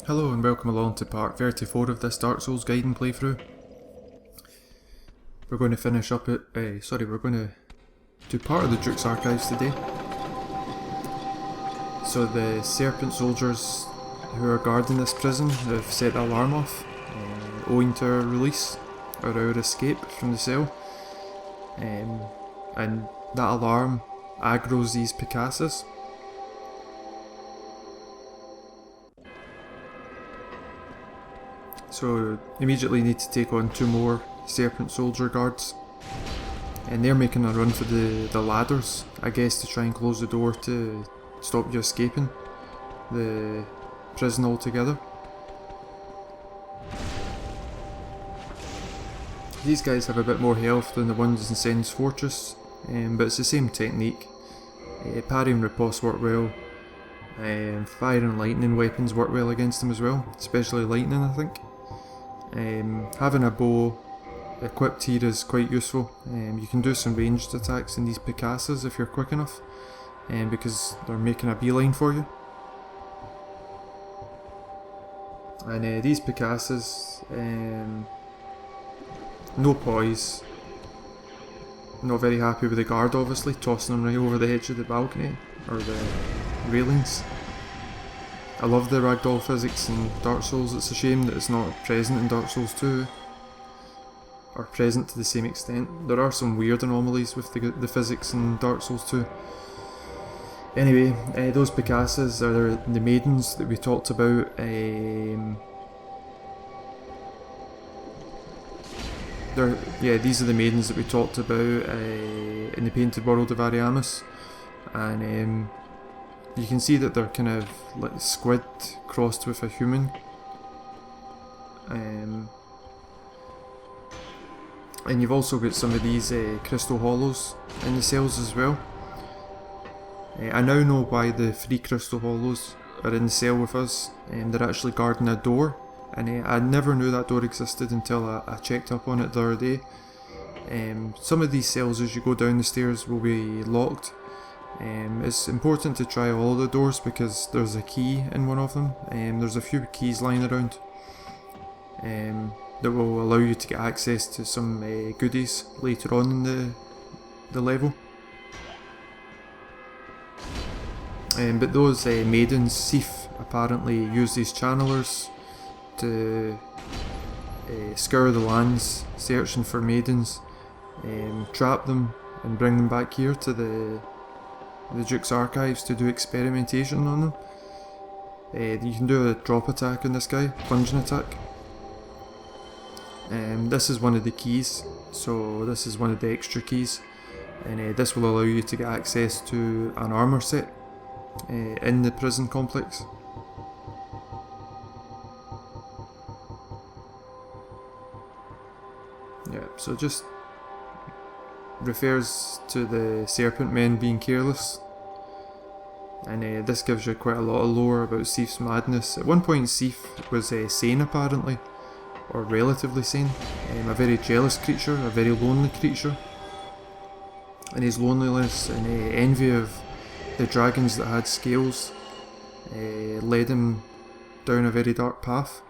Hello and welcome along to part 34 of this Dark Souls guide and playthrough. We're going to finish up at, we're going to do part of the Duke's Archives today. So the Serpent soldiers who are guarding this prison have set the alarm off, owing to our release, or our escape from the cell. And that alarm aggroes these Picasses. So immediately need to take on two more Serpent soldier guards, and they're making a run for the ladders, I guess, to try and close the door to stop you escaping the prison altogether. These guys have a bit more health than the ones in Sen's Fortress, but it's the same technique. Parry and riposte work well, fire and lightning weapons work well against them as well, especially lightning I think. Having a bow equipped here is quite useful. You can do some ranged attacks in these Picasses if you're quick enough, because they're making a beeline for you. And these Picasses, no poise, not very happy with the guard obviously, tossing them right over the edge of the balcony, or the railings. I love the ragdoll physics in Dark Souls. It's a shame that it's not present in Dark Souls 2, or present to the same extent. There are some weird anomalies with the physics in Dark Souls 2. Anyway, those Picasses are the maidens that we talked about. These are the maidens that we talked about in the Painted World of Ariamis, and you can see that they're kind of like squid crossed with a human. And you've also got some of these crystal hollows in the cells as well. I now know why the 3 crystal hollows are in the cell with us, and they're actually guarding a door, and I never knew that door existed until I checked up on it the other day. Some of these cells as you go down the stairs will be locked. It's important to try all of the doors because there's a key in one of them. There's a few keys lying around that will allow you to get access to some goodies later on in the level. But those maidens, Sif apparently use these channelers to scour the lands searching for maidens, trap them and bring them back here to the Duke's Archives to do experimentation on them. You can do a drop attack on this guy, plunging attack. This is one of the keys, so this is one of the extra keys, and this will allow you to get access to an armour set in the prison complex. Yeah, so just refers to the serpent men being careless, and this gives you quite a lot of lore about Sif's madness. At one point Sif was sane apparently, or relatively sane, a very jealous creature, a very lonely creature, and his loneliness and envy of the dragons that had scales led him down a very dark path.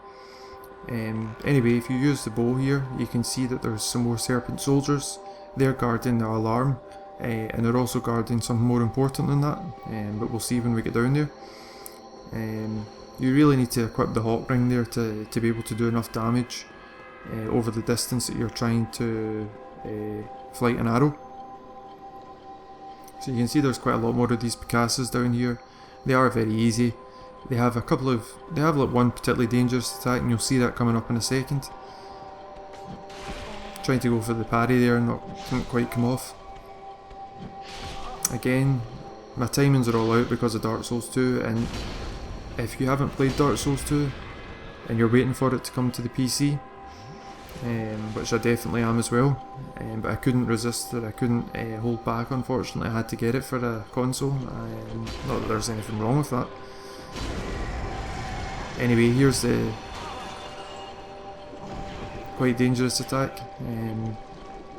Anyway, if you use the bow here, you can see that there's some more serpent soldiers. They're guarding the alarm, and they're also guarding something more important than that, but we'll see when we get down there. You really need to equip the hawk ring there to be able to do enough damage over the distance that you're trying to flight an arrow. So you can see there's quite a lot more of these Picasses down here. They are very easy. They have like one particularly dangerous attack, and you'll see that coming up in a second. Trying to go for the parry there, didn't quite come off. Again, my timings are all out because of Dark Souls 2, and if you haven't played Dark Souls 2 and you're waiting for it to come to the PC, which I definitely am as well, but I couldn't resist it, I couldn't hold back unfortunately, I had to get it for a console. Not that there's anything wrong with that. Anyway, here's the quite dangerous attack,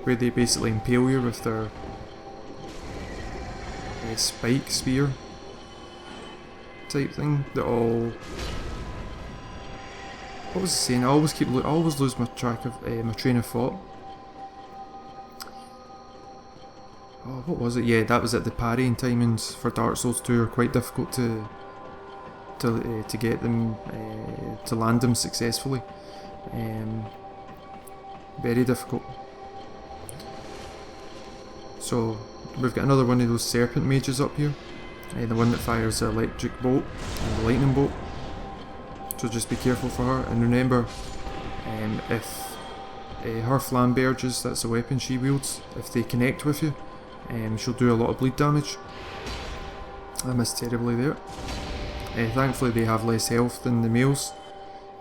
where they basically impale you with their spike spear type thing that all What was I saying? I always lose my track of my train of thought. Oh, what was it? Yeah, that was it. The parrying timings for Dark Souls 2 are quite difficult to get them to land them successfully. Very difficult. So we've got another one of those serpent mages up here. The one that fires the electric bolt and the lightning bolt. So just be careful for her, and remember, if her flamberges, that's the weapon she wields, if they connect with you, she'll do a lot of bleed damage. I missed terribly there. Thankfully they have less health than the males,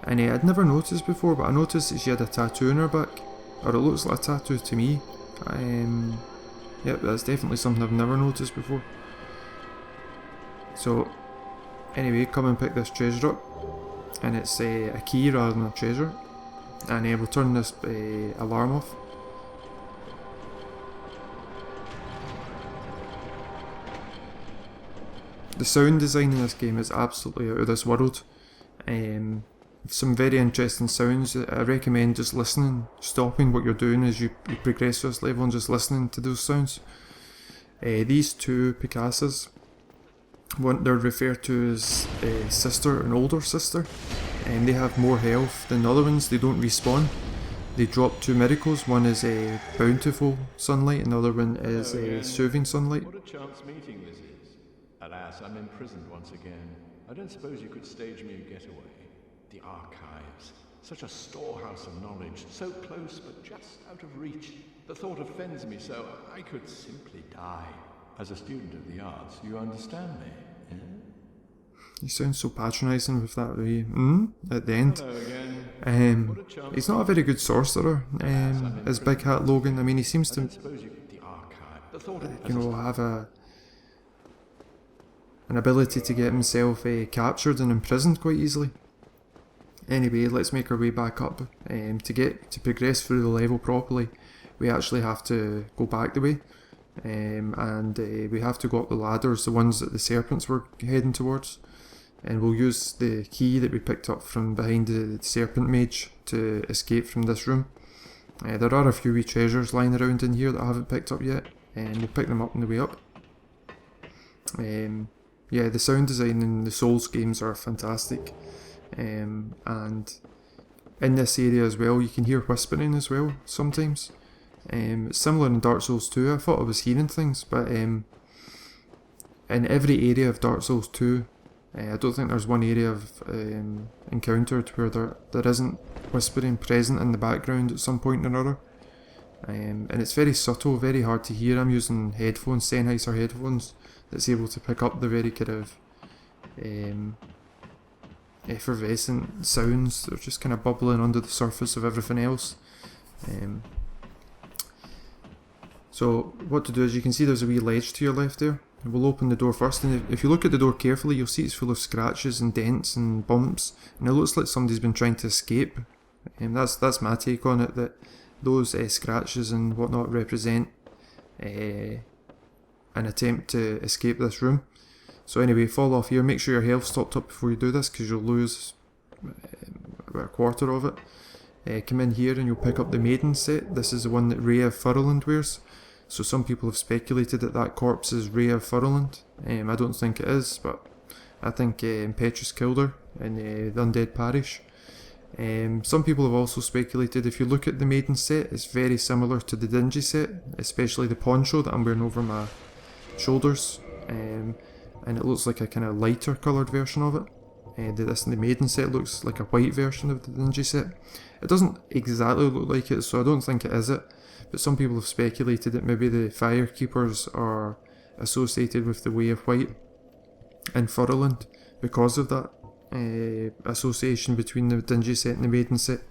and I'd never noticed before, but I noticed that she had a tattoo on her back, or it looks like a tattoo to me. Yep, that's definitely something I've never noticed before. So anyway, come and pick this treasure up, and it's a key rather than a treasure, and we'll turn this alarm off. The sound design in this game is absolutely out of this world. Some very interesting sounds. I recommend just listening, stopping what you're doing as you progress through this level and just listening to those sounds. These two Picasas, they're referred to as sister and older sister, and they have more health than the other ones. They don't respawn. They drop two miracles. One is a bountiful sunlight, and the other one is a soothing sunlight. What a chance meeting this is. Alas, I'm imprisoned once again. I don't suppose you could stage me a getaway. The archives. Such a storehouse of knowledge. So close, but just out of reach. The thought offends me so. I could simply die. As a student of the arts, you understand me, eh? You sound so patronising with that way, at the end. Hello again. He's not a very good sorcerer, as Big Hat Logan. I mean, he seems to, have an ability to get himself captured and imprisoned quite easily. Anyway, let's make our way back up. To progress through the level properly, we actually have to go back the way, and we have to go up the ladders, the ones that the serpents were heading towards, and we'll use the key that we picked up from behind the serpent mage to escape from this room. There are a few wee treasures lying around in here that I haven't picked up yet, and we'll pick them up on the way up. Yeah, the sound design in the Souls games are fantastic, and in this area as well you can hear whispering as well sometimes. It's similar in Dark Souls 2. I thought I was hearing things, but in every area of Dark Souls 2, I don't think there's one area I've encountered where there isn't whispering present in the background at some point or another. And it's very subtle, very hard to hear. I'm using headphones, Sennheiser headphones, that's able to pick up the very kind of effervescent sounds that are just kind of bubbling under the surface of everything else. So what to do is, you can see there's a wee ledge to your left there. We'll open the door first, and if you look at the door carefully, you'll see it's full of scratches and dents and bumps, and it looks like somebody's been trying to escape. That's my take on it, that those scratches and whatnot represent an attempt to escape this room. So anyway, fall off here, make sure your health's topped up before you do this, because you'll lose about a quarter of it. Come in here and you'll pick up the Maiden set. This is the one that Rhea Furland wears. So some people have speculated that corpse is Rhea Furland. I don't think it is, but I think Petrus killed her in the Undead Parish. Some people have also speculated, if you look at the Maiden set, it's very similar to the Dingy set, especially the poncho that I'm wearing over my shoulders, and it looks like a kind of lighter coloured version of it. The Maiden set looks like a white version of the Dingy set. It doesn't exactly look like it, so I don't think it is it, but some people have speculated that maybe the Firekeepers are associated with the Way of White in Furland because of that association between the Dingy set and the Maiden set.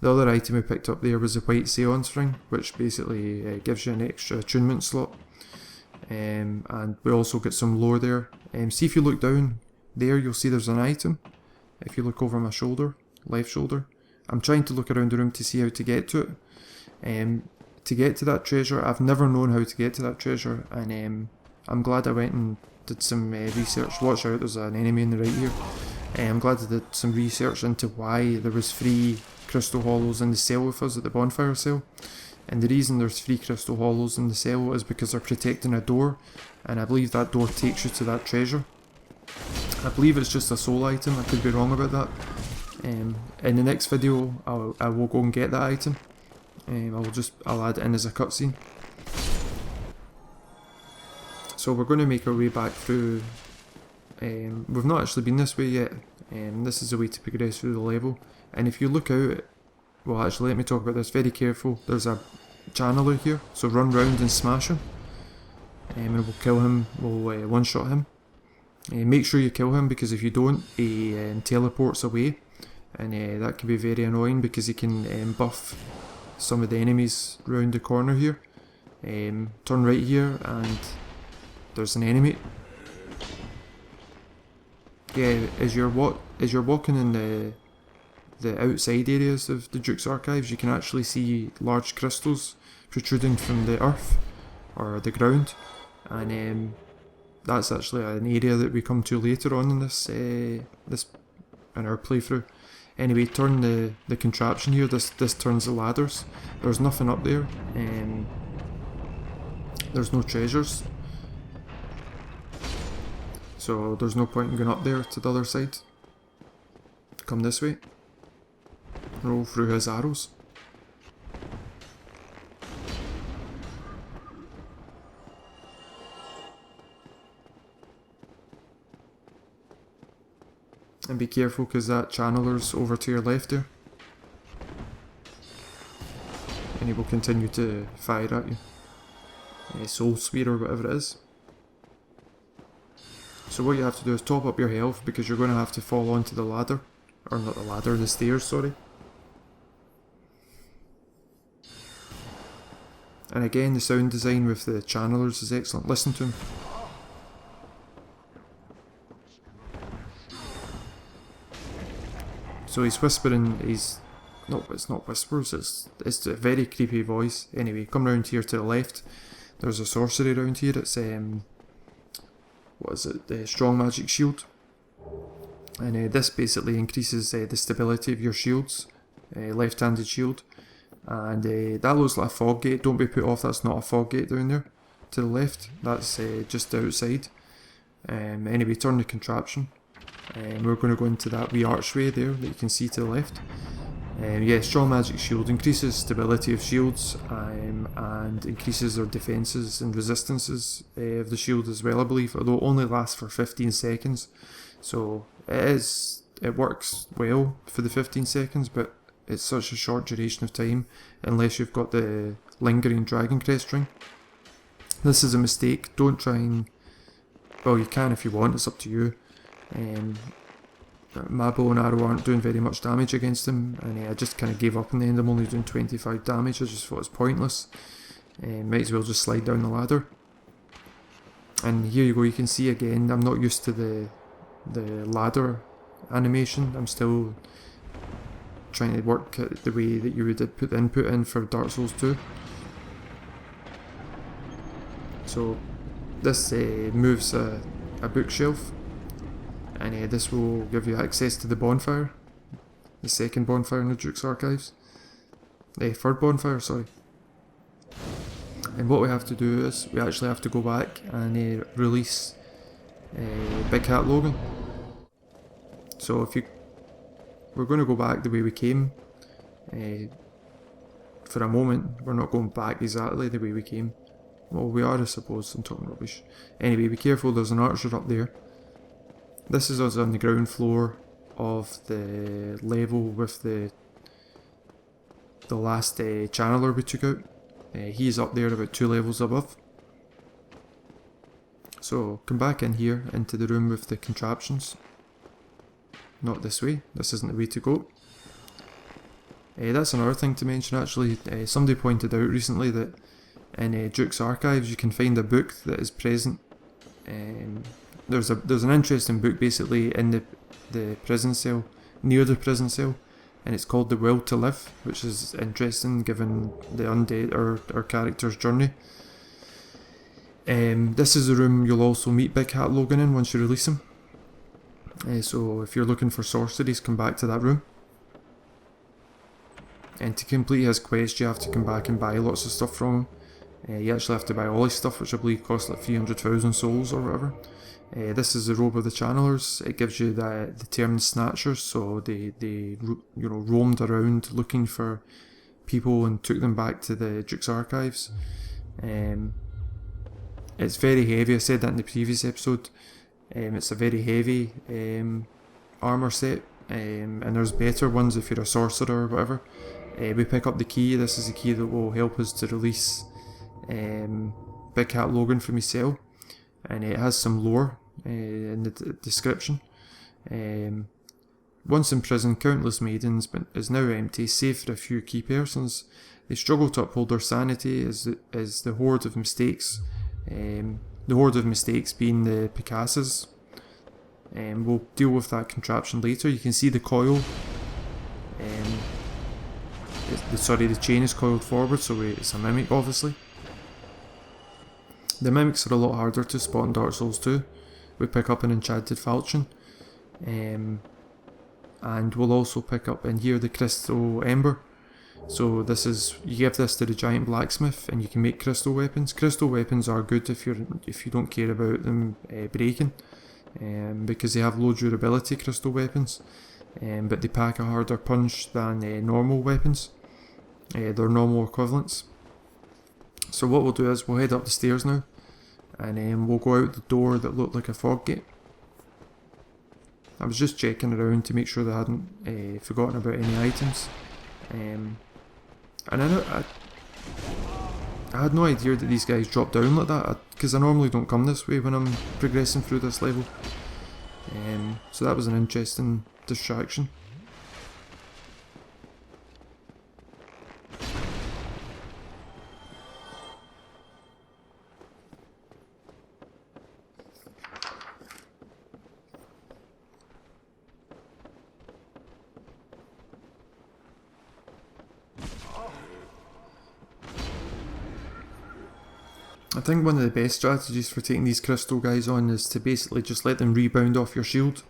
The other item we picked up there was a white seance ring, which basically gives you an extra attunement slot. And we also get some lore there. See, if you look down there, you'll see there's an item. If you look over my shoulder, left shoulder, I'm trying to look around the room to see how to get to it. To get to that treasure, I've never known how to get to that treasure, and I'm glad I went and did some research. Watch out, there's an enemy in the right here. I'm glad I did some research into why there was 3 crystal hollows in the cell with us at the bonfire cell. And the reason there's 3 crystal hollows in the cell is because they're protecting a door, and I believe that door takes you to that treasure. I believe it's just a soul item, I could be wrong about that. In the next video I will go and get that item. I'll add it in as a cutscene. So we're going to make our way back through. We've not actually been this way yet. This is a way to progress through the level. And if you look out, well actually let me talk about this, very careful, there's a channeler here, so run round and smash him. And we'll kill him, we'll one-shot him. Make sure you kill him, because if you don't, he teleports away. And that can be very annoying because he can buff some of the enemies round the corner here. Turn right here and there's an enemy. Yeah, as you're walking in the outside areas of the Duke's Archives, you can actually see large crystals protruding from the earth or the ground, and that's actually an area that we come to later on in this in our playthrough. Anyway, turn the contraption here. This turns the ladders. There's nothing up there. There's no treasures, so there's no point in going up there to the other side. Come this way. Roll through his arrows. And be careful because that channeler's over to your left there. And he will continue to fire at you. Soul Spear or whatever it is. So what you have to do is top up your health, because you're going to have to fall onto the ladder. Or not the ladder, the stairs, sorry. And again, the sound design with the channelers is excellent. Listen to him. So he's whispering, it's not whispers, it's a very creepy voice. Anyway, come round here to the left. There's a sorcery around here. It's what is it? The Strong Magic Shield. And this basically increases the stability of your shields. Left-handed shield. And that looks like a fog gate. Don't be put off, that's not a fog gate down there to the left. That's just outside. Anyway, turn the contraption. We're going to go into that wee archway there that you can see to the left. Yeah, Strong Magic Shield increases stability of shields and increases their defences and resistances of the shield as well, I believe, although it only lasts for 15 seconds. So it works well for the 15 seconds, but it's such a short duration of time unless you've got the lingering Dragon Crest ring. This is a mistake. Don't try and... well, you can if you want, it's up to you. My bow and arrow aren't doing very much damage against him, and I just kind of gave up in the end. I'm only doing 25 damage, I just thought it's pointless. Might as well just slide down the ladder. And here you go, you can see again, I'm not used to the ladder animation. I'm still trying to work it the way that you would put the input in for Dark Souls 2. So this moves a bookshelf, and this will give you access to the bonfire, the second bonfire in the Duke's Archives, third bonfire, sorry. And what we have to do is we actually have to go back and release Big Cat Logan. So we're going to go back the way we came. For a moment, we're not going back exactly the way we came. Well, we are, I suppose. I'm talking rubbish. Anyway, be careful, there's an archer up there. This is us on the ground floor of the level with the last channeler we took out. He's up there about 2 levels above. So come back in here into the room with the contraptions. Not this way, this isn't the way to go. That's another thing to mention actually. Somebody pointed out recently that in Duke's Archives you can find a book that is present. There's an interesting book basically in the prison cell, near the prison cell, and it's called The Will to Live, which is interesting given the undead our character's journey. This is the room you'll also meet Big Cat Logan in once you release him. So if you're looking for sorceries, come back to that room. And to complete his quest, you have to come back and buy lots of stuff from him. You actually have to buy all his stuff, which I believe costs like 300,000 souls or whatever. This is the robe of the channelers. It gives you the term snatchers, so they roamed around looking for people and took them back to the Duke's archives. It's very heavy. I said that in the previous episode. It's a very heavy armor set, and there's better ones if you're a sorcerer or whatever. We pick up the key. This is the key that will help us to release Big Cat Logan from his cell, and it has some lore in the description. Once in prison, countless maidens, but is now empty, save for a few key persons. They struggle to uphold their sanity as the horde of mistakes. The horde of mistakes being the Picasses. We'll deal with that contraption later. You can see the coil. The chain is coiled forward, so it's a mimic, obviously. The mimics are a lot harder to spot in Dark Souls 2. We pick up an enchanted falchion. And we'll also pick up in here the crystal ember. So you give this to the giant blacksmith and you can make crystal weapons. Crystal weapons are good if you don't care about them breaking, because they have low durability, crystal weapons, but they pack a harder punch than normal weapons, their normal equivalents. So what we'll do is we'll head up the stairs now, and we'll go out the door that looked like a fog gate. I was just checking around to make sure they hadn't forgotten about any items. And I had no idea that these guys drop down like that, because I normally don't come this way when I'm progressing through this level. So that was an interesting distraction. I think one of the best strategies for taking these crystal guys on is to basically just let them rebound off your shield.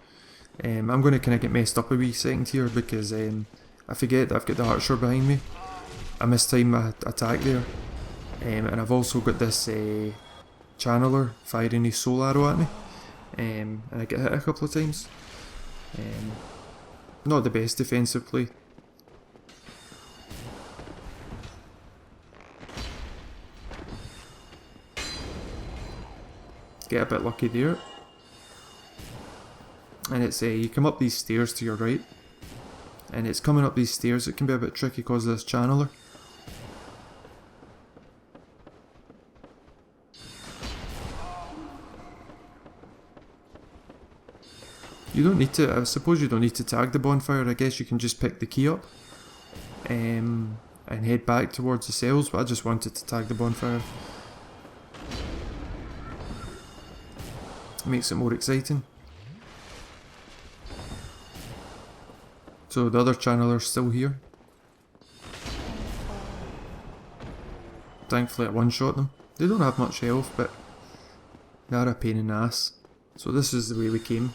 I'm going to kind of get messed up a wee second here because I forget that I've got the archer behind me. I mistime my attack there. And I've also got this channeler firing his soul arrow at me. And I get hit a couple of times. Not the best defensive play. Get a bit lucky there. And it's you come up these stairs to your right, and it's coming up these stairs. It can be a bit tricky because of this channeler. You don't need to, I suppose you don't need to tag the bonfire. I guess you can just pick the key up and head back towards the cells, but I just wanted to tag the bonfire. Makes it more exciting. So the other channeler's still here. Thankfully I one-shot them. They don't have much health, but they're a pain in the ass. So this is the way we came.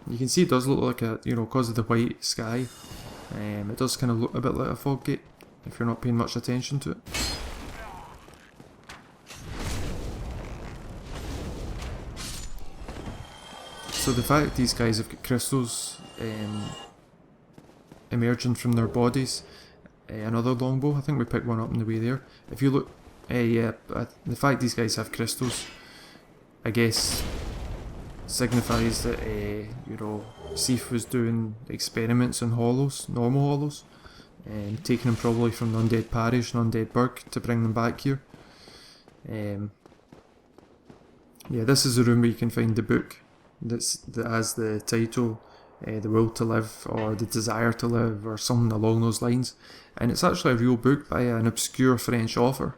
You can see it does look like a, because of the white sky, it does kind of look a bit like a fog gate if you're not paying much attention to it. So the fact these guys have got crystals emerging from their bodies, another longbow, I think we picked one up on the way there. If you look, the fact these guys have crystals, I guess, signifies that, Seath was doing experiments on hollows, normal hollows, and taking them probably from the Undead Parish and Undead Burg to bring them back here. Yeah, this is the room where you can find the book that has the title, The Will to Live, or The Desire to Live, or something along those lines. And it's actually a real book by an obscure French author.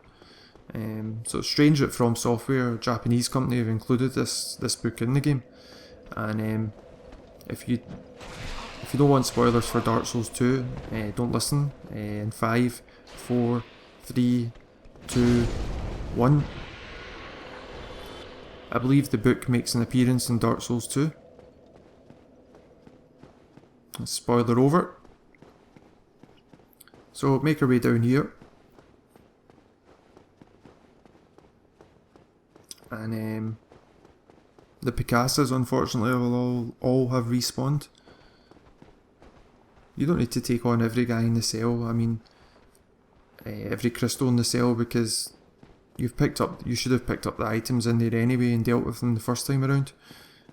So it's strange that From Software, a Japanese company, have included this book in the game. And if you don't want spoilers for Dark Souls 2, don't listen. In 5, 4, 3, 2, 1. I believe the book makes an appearance in Dark Souls 2. Spoiler over. So make our way down here. And the Picasas unfortunately will all have respawned. You don't need to take on every guy in the cell, I mean every crystal in the cell, because you should have picked up the items in there anyway and dealt with them the first time around.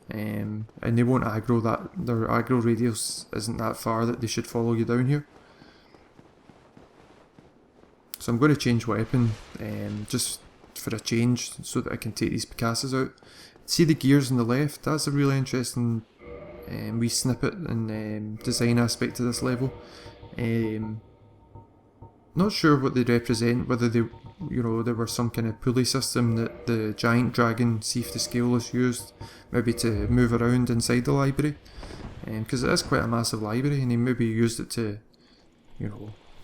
And they won't aggro that, their aggro radius isn't that far that they should follow you down here. So I'm going to change weapon, just for a change, so that I can take these Picasas out. See the gears on the left? That's a really interesting wee snippet and design aspect to this level. Not sure what they represent, whether they, there were some kind of pulley system that the giant dragon Sif the Scaleless used, maybe to move around inside the library, because it is quite a massive library, and he maybe used it to,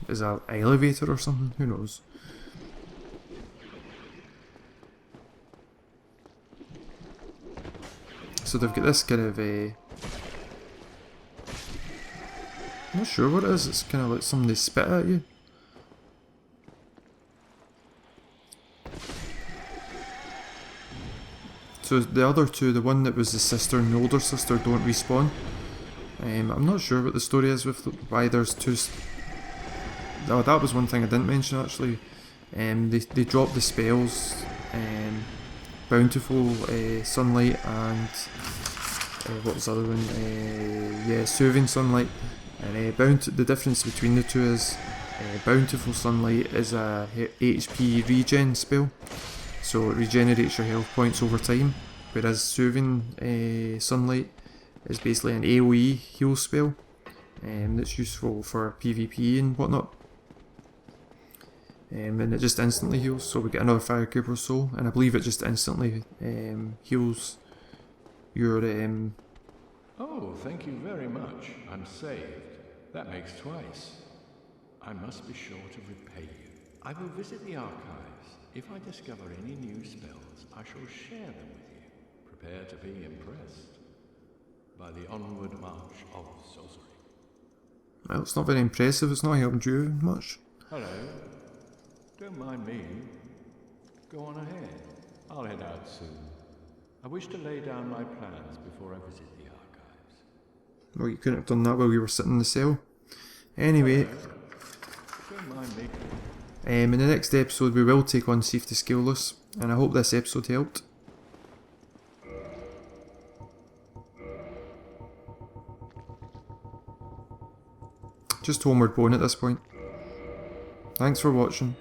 as an elevator or something, who knows. So they've got this kind of not sure what it is, it's kind of like somebody spit at you. So the other two, the one that was the sister and the older sister, don't respawn. I'm not sure what the story is with why there's two. Oh, that was one thing I didn't mention actually. They dropped the spells, Bountiful Sunlight and what was the other one? Yeah, Soothing Sunlight. And the difference between the two is Bountiful Sunlight is a HP regen spell, so it regenerates your health points over time, whereas Soothing Sunlight is basically an AoE heal spell that's useful for PvP and whatnot. And it just instantly heals, so we get another Firekeeper Soul, and I believe it just instantly heals your... Oh, thank you very much. I'm saved. That makes twice. I must be sure to repay you. I will visit the archives. If I discover any new spells, I shall share them with you. Prepare to be impressed by the onward march of sorcery. Well, it's not very impressive, it's not helped you much. Hello. Don't mind me. Go on ahead. I'll head out soon. I wish to lay down my plans before I visit the archives. Well, you couldn't have done that while you were sitting in the cell. Anyway, don't mind me. In the next episode we will take on Sif the Scaleless, and I hope this episode helped. Just Homeward Bone at this point. Thanks for watching.